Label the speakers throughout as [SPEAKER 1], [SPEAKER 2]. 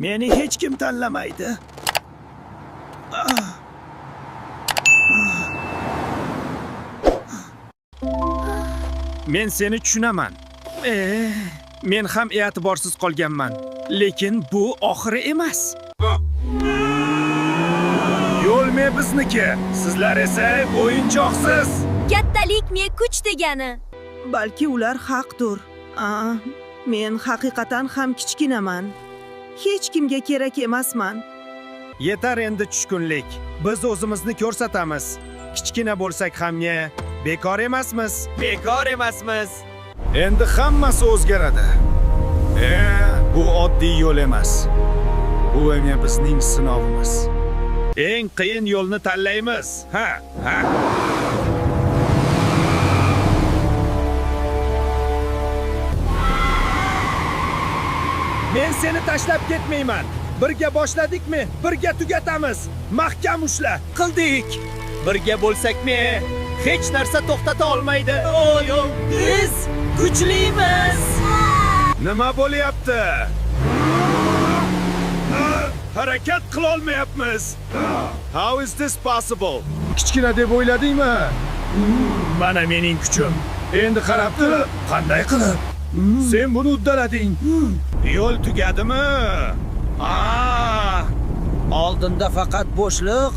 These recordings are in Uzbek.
[SPEAKER 1] Meni hech kim tanlamaydi. Men seni tushunaman. Men ham e'tiborsiz qolganman, lekin bu oxiri emas. Yo'l me bizniki, sizlar esa o'yinchoqsiz.
[SPEAKER 2] Kattalik me kuch degani.
[SPEAKER 3] Balki ular haqdir. Men haqiqatan ham kichkinaman. Hech kimga kerak emasman.
[SPEAKER 1] Yetar endi tushkunlik. Biz o'zimizni ko'rsatamiz. Kichkina bo'lsak ham bekor emasmiz. Bekor emasmiz. Endi hammasi o'zgaradi. Bu oddiy yo'l emas. Bu bizning sinovimiz. Eng qiyin yo'lni tanlaymiz. Ha. Men seni tashlab ketmayman. Birga boshladikmi, birga tugatamiz. Mahkam ushla. Qildik. Birga bo'lsakmi, hech narsa to'xtata olmaydi. Biz kuchlimiz. Nima bo'lyapti? Harakat qila olmayapmiz. How is this possible? Kichkina deb o'yladingmi? Mana mening kuchim. Endi qarab tur, qanday qilib? Sen buni uddalading. Yo'l tugadimi? Oldinda faqat bo'shliq.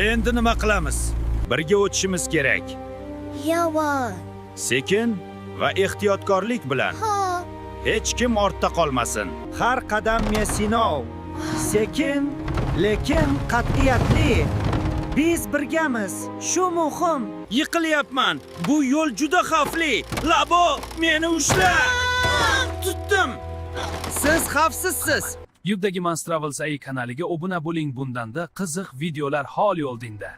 [SPEAKER 1] Endi nima qilamiz? Birga o'tishimiz kerak.
[SPEAKER 2] Yomon.
[SPEAKER 1] Sekin va ehtiyotkorlik bilan. Hech kim ortda qolmasin. Har qadam sinov. Sekin, lekin qat'iyatli. Biz birgamiz. Shu muhim. Yiqilyapman. Bu yo'l juda xavfli. Labo, meni ushla. Tutdim. Siz xavfsizsiz.
[SPEAKER 4] YouTube'dagi Mans Travels AI kanaliga obuna bo'ling. Bundanda qiziq videolar hol yo'ldingda.